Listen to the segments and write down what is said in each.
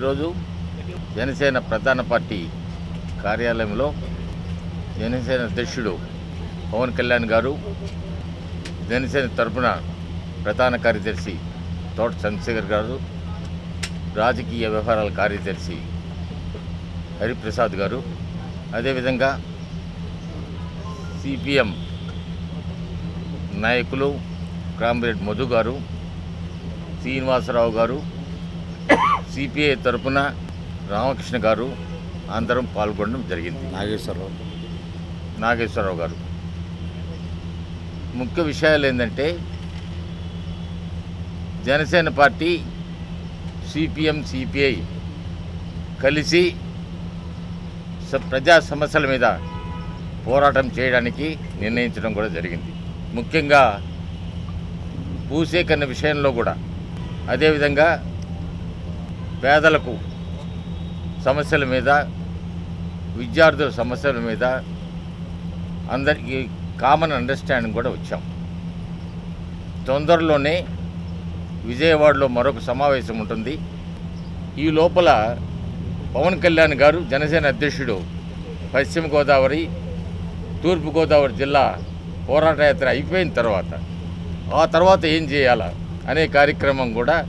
ఈరోజు జనసేన ప్రధాన పార్టీ కార్యాలయంలో జనసేన అధ్యక్షుడు పవన్ కళ్యాణ్ గారు, జనసేన తరపున ప్రధాన కార్యదర్శి తోట చంద్రశేఖర్ గారు, రాజకీయ వ్యవహారాల కార్యదర్శి హరిప్రసాద్ గారు, అదేవిధంగా సిపిఎం నాయకులు కామ్రేడ్ మధు గారు, శ్రీనివాసరావు గారు, సిపిఐ తరపున రామకృష్ణ గారు అందరం పాల్గొనడం జరిగింది. నాగేశ్వరరావు గారు. ముఖ్య విషయాలు ఏంటంటే జనసేన పార్టీ సిపిఎం సిపిఐ కలిసి ప్రజా సమస్యల మీద పోరాటం చేయడానికి నిర్ణయించడం కూడా జరిగింది. ముఖ్యంగా భూసేకరణ విషయంలో కూడా, అదేవిధంగా పేదలకు సమస్యల మీద, విద్యార్థుల సమస్యల మీద అందరికీ కామన్ అండర్స్టాండింగ్ కూడా వచ్చాం. తొందరలోనే విజయవాడలో మరొక సమావేశం ఉంటుంది. ఈ లోపల పవన్ కళ్యాణ్ గారు జనసేన అధ్యక్షుడు పశ్చిమ గోదావరి, తూర్పు గోదావరి జిల్లా పోరాట యాత్ర అయిపోయిన తర్వాత ఆ తర్వాత ఏం చేయాలా అనే కార్యక్రమం కూడా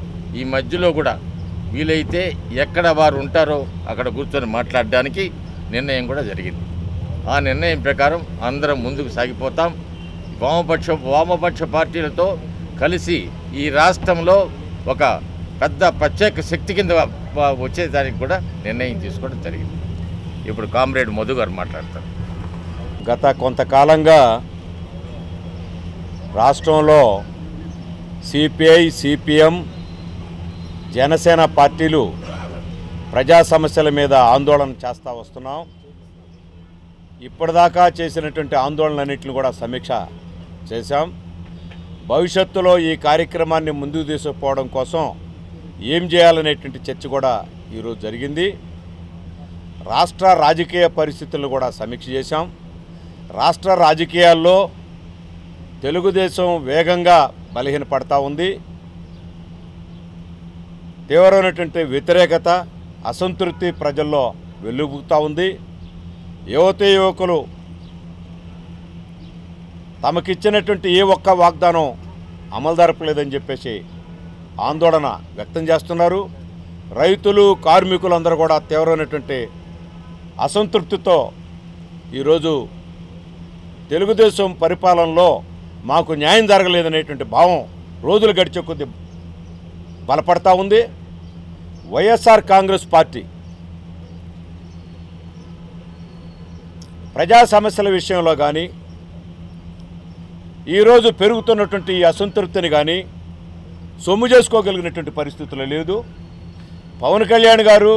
ఈ మధ్యలో కూడా వీలైతే ఎక్కడ వారు ఉంటారో అక్కడ కూర్చొని మాట్లాడడానికి నిర్ణయం కూడా జరిగింది. ఆ నిర్ణయం ప్రకారం అందరం ముందుకు సాగిపోతాం. వామపక్ష పార్టీలతో కలిసి ఈ రాష్ట్రంలో ఒక పెద్ద ప్రత్యేక శక్తి కింద వచ్చేదానికి కూడా నిర్ణయం తీసుకోవడం జరిగింది. ఇప్పుడు కామ్రేడ్ మధు గారు మాట్లాడతారు. గత కొంతకాలంగా రాష్ట్రంలో సిపిఐ, సిపిఎం, జనసేన పార్టీలు ప్రజా సమస్యల మీద ఆందోళన చేస్తూ వస్తున్నాం. ఇప్పటిదాకా చేసినటువంటి ఆందోళనలన్నింటిని కూడా సమీక్ష చేశాం. భవిష్యత్తులో ఈ కార్యక్రమాన్ని ముందుకు తీసుకుపోవడం కోసం ఏం చేయాలనేటువంటి చర్చ కూడా ఈరోజు జరిగింది. రాష్ట్ర రాజకీయ పరిస్థితులను కూడా సమీక్ష చేశాం. రాష్ట్ర రాజకీయాల్లో తెలుగుదేశం వేగంగా బలహీనపడతా ఉంది. తీవ్రమైనటువంటి వ్యతిరేకత, అసంతృప్తి ప్రజల్లో వెల్లుబుకుతూ ఉంది. యువకులు తమకిచ్చినటువంటి ఏ ఒక్క వాగ్దానం అమలు జరపలేదని చెప్పేసి ఆందోళన వ్యక్తం చేస్తున్నారు. రైతులు, కార్మికులందరూ కూడా తీవ్రమైనటువంటి అసంతృప్తితో ఈరోజు తెలుగుదేశం పరిపాలనలో మాకు న్యాయం జరగలేదనేటువంటి భావం రోజులు గడిచే కొద్దీ బలపడతా ఉంది. వైఎస్ఆర్ కాంగ్రెస్ పార్టీ ప్రజా సమస్యల విషయంలో కానీ, ఈరోజు పెరుగుతున్నటువంటి ఈ అసంతృప్తిని కానీ సొమ్ము చేసుకోగలిగినటువంటి పరిస్థితులు లేదు. పవన్ కళ్యాణ్ గారు,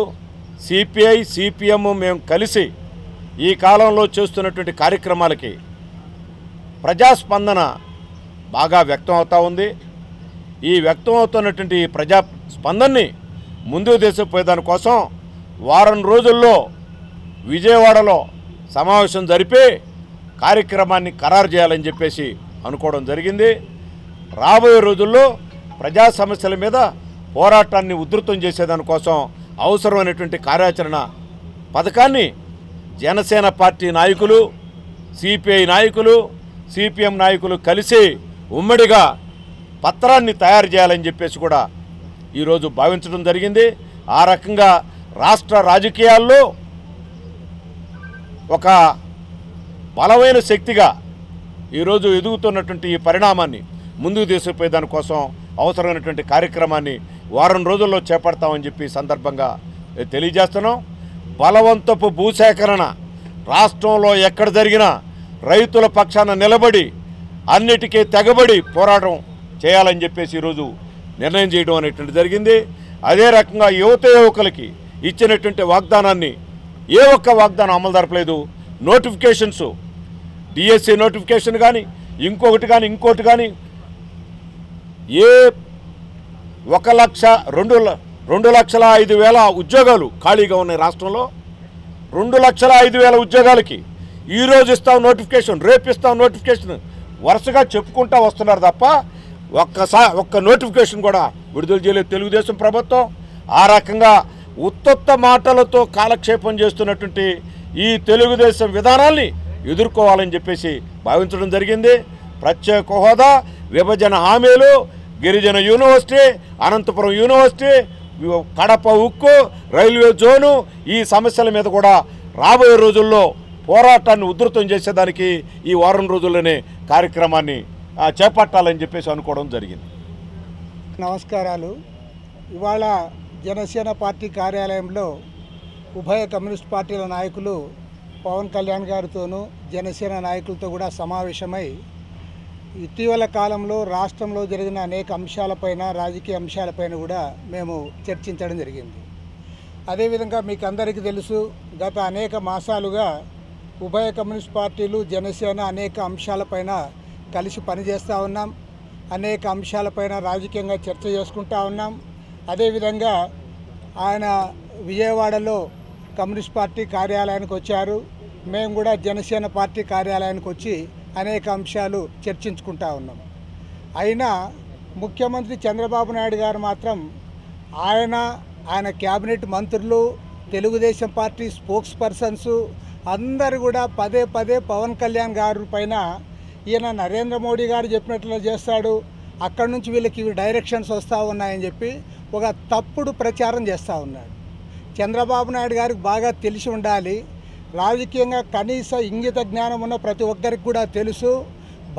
సిపిఐ, సిపిఎం మేము కలిసి ఈ కాలంలో చేస్తున్నటువంటి కార్యక్రమాలకి ప్రజాస్పందన బాగా వ్యక్తం అవుతూ ఉంది. ఈ వ్యక్తం అవుతున్నటువంటి ఈ ప్రజాస్పందనని ముందుకు తీసుకుపోయేదానికోసం వారం రోజుల్లో విజయవాడలో సమావేశం జరిపి కార్యక్రమాన్ని ఖరారు చేయాలని చెప్పేసి అనుకోవడం జరిగింది. రాబోయే రోజుల్లో ప్రజా సమస్యల మీద పోరాటాన్ని ఉధృతం చేసేదానికోసం అవసరమైనటువంటి కార్యాచరణ పథకాన్ని జనసేన పార్టీ నాయకులు, సిపిఐ నాయకులు, సిపిఎం నాయకులు కలిసి ఉమ్మడిగా పత్రాన్ని తయారు చేయాలని చెప్పేసి కూడా ఈరోజు భావించడం జరిగింది. ఆ రకంగా రాష్ట్ర రాజకీయాల్లో ఒక బలమైన శక్తిగా ఈరోజు ఎదుగుతున్నటువంటి ఈ పరిణామాన్ని ముందుకు తీసుకుపోయే దానికోసం అవసరమైనటువంటి కార్యక్రమాన్ని వారం రోజుల్లో చేపడతామని చెప్పి సందర్భంగా తెలియజేస్తున్నాం. బలవంతపు భూసేకరణ రాష్ట్రంలో ఎక్కడ జరిగినా రైతుల పక్షాన నిలబడి అన్నిటికీ తెగబడి పోరాటం చేయాలని చెప్పేసి ఈరోజు నిర్ణయం చేయడం అనేటువంటి జరిగింది. అదే రకంగా యువకులకి ఇచ్చినటువంటి వాగ్దానాన్ని ఏ ఒక్క వాగ్దానం అమలు జరపలేదు. నోటిఫికేషన్స్, డిఎస్సి నోటిఫికేషన్ కానీ, ఇంకొకటి కానీ ఏ 1,02,05,000 ఉద్యోగాలు ఖాళీగా ఉన్నాయి రాష్ట్రంలో. 2,05,000 ఉద్యోగాలకి ఈరోజు ఇస్తాం నోటిఫికేషన్, రేపు ఇస్తాం నోటిఫికేషన్ వరుసగా చెప్పుకుంటూ వస్తున్నారు తప్ప ఒక్క నోటిఫికేషన్ కూడా విడుదల చేయలేదు తెలుగుదేశం ప్రభుత్వం. ఆ రకంగా ఉత్తత్త మాటలతో కాలక్షేపం చేస్తున్నటువంటి ఈ తెలుగుదేశం విధానాల్ని ఎదుర్కోవాలని చెప్పేసి భావించడం జరిగింది. ప్రత్యేక హోదా, విభజన హామీలు, గిరిజన యూనివర్సిటీ, అనంతపురం యూనివర్సిటీ, కడప ఉక్కు, రైల్వే జోను, ఈ సమస్యల మీద కూడా రాబోయే రోజుల్లో పోరాటాన్ని ఉధృతం చేసేదానికి ఈ వారం రోజుల్లోనే కార్యక్రమాన్ని చేపట్టాలని చెప్పేసి అనుకోవడం జరిగింది. నమస్కారాలు. ఇవాళ జనసేన పార్టీ కార్యాలయంలో ఉభయ కమ్యూనిస్ట్ పార్టీల నాయకులు పవన్ కళ్యాణ్ గారితోనూ జనసేన నాయకులతో కూడా సమావేశమై ఇటీవల కాలంలో రాష్ట్రంలో జరిగిన అనేక అంశాలపైన, రాజకీయ అంశాలపైన కూడా మేము చర్చించడం జరిగింది. అదేవిధంగా మీకు అందరికీ తెలుసు, గత అనేక మాసాలుగా ఉభయ కమ్యూనిస్ట్ పార్టీలు, జనసేన అనేక అంశాలపైన కలిసి పనిచేస్తూ ఉన్నాం. అనేక అంశాలపైన రాజకీయంగా చర్చ చేసుకుంటూ ఉన్నాం. అదేవిధంగా ఆయన విజయవాడలో కమ్యూనిస్ట్ పార్టీ కార్యాలయానికి వచ్చారు. మేము కూడా జనసేన పార్టీ కార్యాలయానికి వచ్చి అనేక అంశాలు చర్చించుకుంటూ ఉన్నాం. అయినా ముఖ్యమంత్రి చంద్రబాబు నాయుడు గారు మాత్రం ఆయన క్యాబినెట్ మంత్రులు, తెలుగుదేశం పార్టీ స్పోక్స్ పర్సన్స్ అందరూ కూడా పదే పదే పవన్ కళ్యాణ్ గారి పైన ఈయన నరేంద్ర మోడీ గారు చెప్పినట్లు చేస్తాడు, అక్కడి నుంచి వీళ్ళకి డైరెక్షన్స్ వస్తూ ఉన్నాయని చెప్పి ఒక తప్పుడు ప్రచారం చేస్తూ ఉన్నాడు. చంద్రబాబు నాయుడు గారికి బాగా తెలిసి ఉండాలి, రాజకీయంగా కనీస ఇంగిత జ్ఞానం ఉన్న ప్రతి ఒక్కరికి కూడా తెలుసు,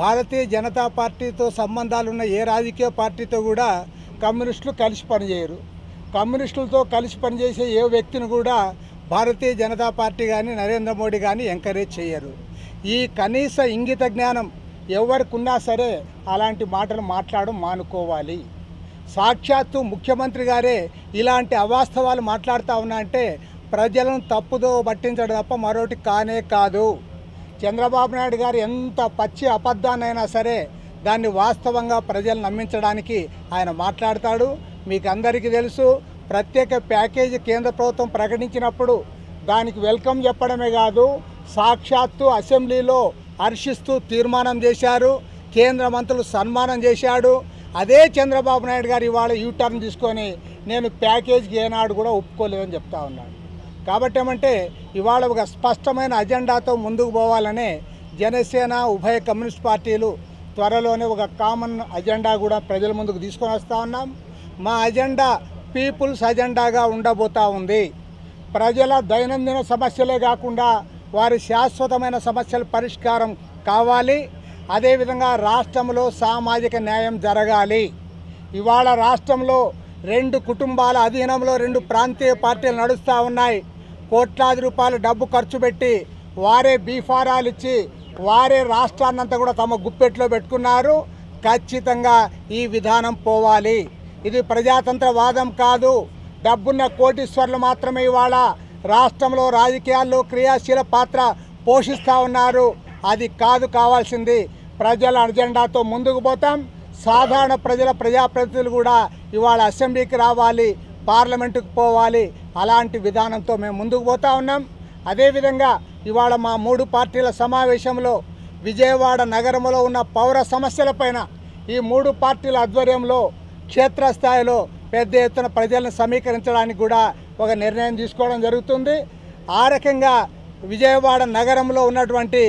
భారతీయ జనతా పార్టీతో సంబంధాలు ఉన్న ఏ రాజకీయ పార్టీతో కూడా కమ్యూనిస్టులు కలిసి పనిచేయరు. కమ్యూనిస్టులతో కలిసి పనిచేసే ఏ వ్యక్తిని కూడా భారతీయ జనతా పార్టీ కానీ నరేంద్ర మోడీ కానీ ఎంకరేజ్ చేయరు. ఈ కనీస ఇంగిత జ్ఞానం ఎవరికి ఉన్నా సరే అలాంటి మాటలు మాట్లాడడం మానుకోవాలి. సాక్షాత్తు ముఖ్యమంత్రి గారే ఇలాంటి అవాస్తవాలు మాట్లాడుతూ ఉన్నా అంటే ప్రజలను తప్పుదో పట్టించడం తప్ప మరొకటి కానే కాదు. చంద్రబాబు నాయుడు గారు ఎంత పచ్చి అబద్ధాన్నైనా సరే దాన్ని వాస్తవంగా ప్రజలు నమ్మించడానికి ఆయన మాట్లాడతాడు. మీకు అందరికీ తెలుసు, ప్రత్యేక ప్యాకేజీ కేంద్ర ప్రభుత్వం ప్రకటించినప్పుడు దానికి వెల్కమ్ చెప్పడమే కాదు, సాక్షాత్తు అసెంబ్లీలో హర్షిస్తూ తీర్మానం చేశారు. కేంద్ర మంత్రులు సన్మానం చేశాడు. అదే చంద్రబాబు నాయుడు గారు ఇవాళ యూటర్న్ తీసుకొని నేను ప్యాకేజీకి ఏనాడు కూడా ఒప్పుకోలేదని చెప్తా ఉన్నాడు. కాబట్టి ఏమంటే ఇవాళ ఒక స్పష్టమైన అజెండాతో ముందుకు పోవాలనే జనసేన, ఉభయ కమ్యూనిస్ట్ పార్టీలు త్వరలోనే ఒక కామన్ అజెండా కూడా ప్రజల ముందుకు తీసుకొని వస్తూ ఉన్నాం. మా అజెండా పీపుల్స్ అజెండాగా ఉండబోతూ ఉంది. ప్రజల దైనందిన సమస్యలే కాకుండా వారి శాశ్వతమైన సమస్యల పరిష్కారం కావాలి. అదేవిధంగా రాష్ట్రంలో సామాజిక న్యాయం జరగాలి. ఇవాళ రాష్ట్రంలో 2 కుటుంబాల అధీనంలో 2 ప్రాంతీయ పార్టీలు నడుస్తూ ఉన్నాయి. కోట్లాది రూపాయలు డబ్బు ఖర్చు పెట్టి వారే బీఫారాలు ఇచ్చి వారే రాష్ట్రాన్నంతా కూడా తమ గుప్పెట్లో పెట్టుకున్నారు. ఖచ్చితంగా ఈ విధానం పోవాలి. ఇది ప్రజాతంత్ర వాదం కాదు. డబ్బున్న కోటీశ్వర్లు మాత్రమే ఇవాళ రాష్ట్రంలో రాజకీయాల్లో క్రియాశీల పాత్ర పోషిస్తూ ఉన్నారు. అది కాదు కావాల్సింది. ప్రజల అజెండాతో ముందుకు పోతాం. సాధారణ ప్రజాప్రతినిధులు కూడా ఇవాళ అసెంబ్లీకి రావాలి, పార్లమెంటుకు పోవాలి. అలాంటి విధానంతో మేము ముందుకు పోతా ఉన్నాం. అదేవిధంగా ఇవాళ మా 3 పార్టీల సమావేశంలో విజయవాడ నగరంలో ఉన్న పౌర సమస్యలపైన ఈ 3 పార్టీల ఆధ్వర్యంలో క్షేత్రస్థాయిలో పెద్ద ఎత్తున ప్రజలను సమీకరించడానికి కూడా ఒక నిర్ణయం తీసుకోవడం జరుగుతుంది. ఆ రకంగా విజయవాడ నగరంలో ఉన్నటువంటి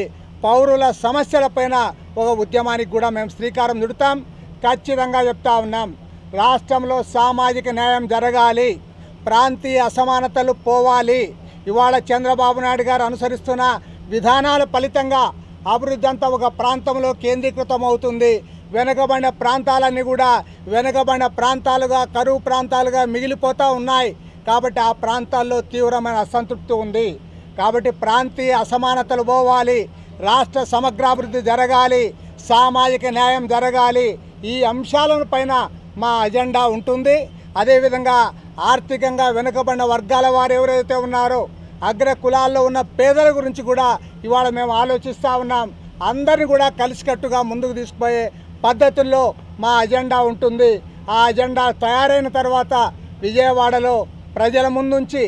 పౌరుల సమస్యలపైన ఒక ఉద్యమానికి కూడా మేము శ్రీకారం చుడతాం. ఖచ్చితంగా చెప్తా ఉన్నాం, రాష్ట్రంలో సామాజిక న్యాయం జరగాలి, ప్రాంతీయ అసమానతలు పోవాలి. ఇవాళ చంద్రబాబు నాయుడు గారు అనుసరిస్తున్న విధానాల ఫలితంగా అభివృద్ధి అంతా ఒక ప్రాంతంలో కేంద్రీకృతం అవుతుంది. వెనుకబడిన ప్రాంతాలన్నీ కూడా వెనుకబడిన ప్రాంతాలుగా, కరువు ప్రాంతాలుగా మిగిలిపోతూ ఉన్నాయి. కాబట్టి ఆ ప్రాంతాల్లో తీవ్రమైన అసంతృప్తి ఉంది. కాబట్టి ప్రాంతీయ అసమానతలు పోవాలి, రాష్ట్ర సమగ్రాభివృద్ధి జరగాలి, సామాజిక న్యాయం జరగాలి. ఈ అంశాలను పైన మా అజెండా ఉంటుంది. అదేవిధంగా ఆర్థికంగా వెనుకబడిన వర్గాల వారు ఎవరైతే ఉన్నారో అగ్ర కులాల్లో ఉన్న పేదల గురించి కూడా ఇవాళ మేము ఆలోచిస్తూ ఉన్నాం. అందరినీ కూడా కలిసికట్టుగా ముందుకు తీసుకుపోయే పద్ధతుల్లో మా అజెండా ఉంటుంది. ఆ అజెండా తయారైన తర్వాత విజయవాడలో ప్రజల ముందుంచి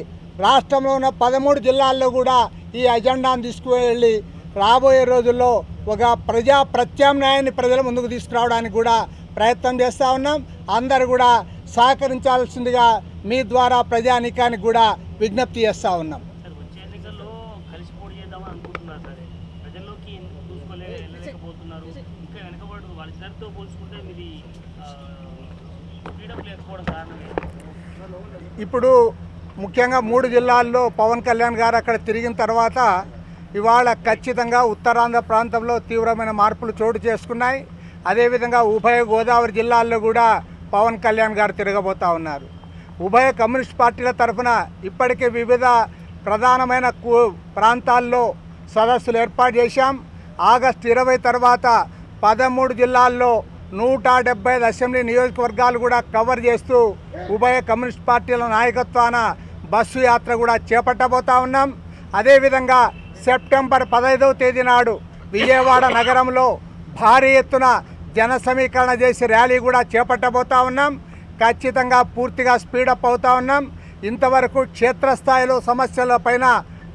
రాష్ట్రంలో ఉన్న 13 జిల్లాల్లో కూడా ఈ అజెండాను తీసుకువెళ్ళి రాబోయే రోజుల్లో ఒక ప్రజా ప్రత్యామ్నాయాన్ని ప్రజల ముందుకు తీసుకురావడానికి కూడా ప్రయత్నం చేస్తూ ఉన్నాం. అందరూ కూడా సహకరించాల్సిందిగా మీ ద్వారా ప్రజానీకానికి కూడా విజ్ఞప్తి చేస్తూ ఉన్నాం. సార్ వచ్చే ఎన్నికల్లో కలిసి పోటీ చేద్దామని అనుకుంటున్నారు సార్, ప్రజల్లోకి వెళ్ళలేకపోతున్నారు. ఇంకా వెనకబడు వాళ్ళిద్దరితో పోల్చుకుంటే మీది ఫ్రీడమ్ లేకపోవడం కారణమే. ఇప్పుడు ముఖ్యంగా 3 జిల్లాల్లో పవన్ కళ్యాణ్ గారు అక్కడ తిరిగిన తర్వాత ఇవాళ ఖచ్చితంగా ఉత్తరాంధ్ర ప్రాంతంలో తీవ్రమైన మార్పులు చోటు చేసుకున్నాయి. అదేవిధంగా ఉభయ గోదావరి జిల్లాల్లో కూడా పవన్ కళ్యాణ్ గారు తిరగబోతూ ఉన్నారు. ఉభయ కమ్యూనిస్ట్ పార్టీల తరఫున ఇప్పటికే వివిధ ప్రధానమైన ప్రాంతాల్లో సదస్సులు ఏర్పాటు చేశాం. ఆగస్టు 20 తర్వాత 13 జిల్లాల్లో 175 అసెంబ్లీ నియోజకవర్గాలు కూడా కవర్ చేస్తూ ఉభయ కమ్యూనిస్ట్ పార్టీల నాయకత్వాన బస్సు యాత్ర కూడా చేపట్టబోతా ఉన్నాం. అదేవిధంగా సెప్టెంబర్ 15వ తేదీ నాడు విజయవాడ నగరంలో భారీ ఎత్తున జన సమీకరణ చేసి ర్యాలీ కూడా చేపట్టబోతా ఉన్నాం. ఖచ్చితంగా పూర్తిగా స్పీడప్ అవుతా ఉన్నాం. ఇంతవరకు క్షేత్రస్థాయిలో సమస్యలపైన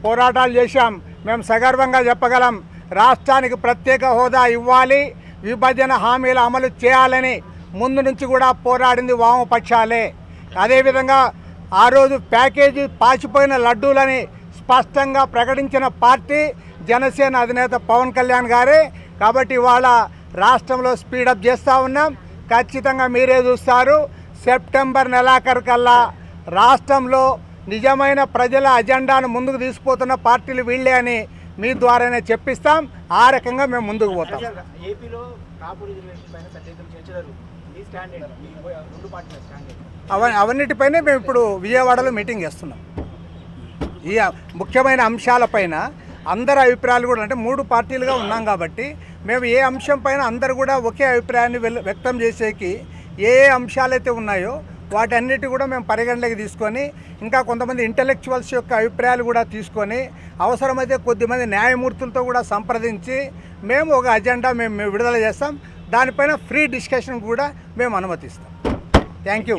పోరాటాలు చేశాం. మేము సగర్వంగా చెప్పగలం, రాష్ట్రానికి ప్రత్యేక హోదా ఇవ్వాలి, విభజన హామీల అమలు చేయాలని ముందు నుంచి కూడా పోరాడింది వామపక్షాలే. అదేవిధంగా ఆ రోజు ప్యాకేజీ పాచిపోయిన లడ్డూలని స్పష్టంగా ప్రకటించిన పార్టీ జనసేన అధినేత పవన్ కళ్యాణ్ గారే. కాబట్టి ఇవాళ రాష్ట్రంలో స్పీడప్ చేస్తూ ఉన్నాం. ఖచ్చితంగా మీరే చూస్తారు, సెప్టెంబర్ నెలాఖరు కల్లా రాష్ట్రంలో నిజమైన ప్రజల అజెండాను ముందుకు తీసుకుపోతున్న పార్టీలు వీళ్ళే అని మీ ద్వారానే చెప్పిస్తాం. ఆ రకంగా మేము ముందుకు పోతాం. ఏపీలో కాపు రిజర్వేషన్ పైన పెద్ద ఎత్తున చర్చ జరుగుతుంది. మీ స్టాండ్ ఏంటి? మీ 2 పార్టీల స్టాండ్ ఏంటి? అవన్నిటిపైనే మేము ఇప్పుడు విజయవాడలో మీటింగ్ చేస్తున్నాం. ఈ ముఖ్యమైన అంశాలపైన అందరి అభిప్రాయాలు కూడా, అంటే 3 పార్టీలుగా ఉన్నాం కాబట్టి మేము ఏ అంశం పైన అందరూ కూడా ఒకే అభిప్రాయాన్ని వ్యక్తం చేసేకి ఏ అంశాలైతే ఉన్నాయో వాటన్నిటి కూడా మేము పరిగణలోకి తీసుకొని, ఇంకా కొంతమంది ఇంటలెక్చువల్స్ యొక్క అభిప్రాయాలు కూడా తీసుకొని, అవసరమైతే కొద్దిమంది న్యాయమూర్తులతో కూడా సంప్రదించి మేము ఒక అజెండా మేము విడుదల చేస్తాం. దానిపైన ఫ్రీ డిస్కషన్ కూడా మేము అనుమతిస్తాం. Thank you.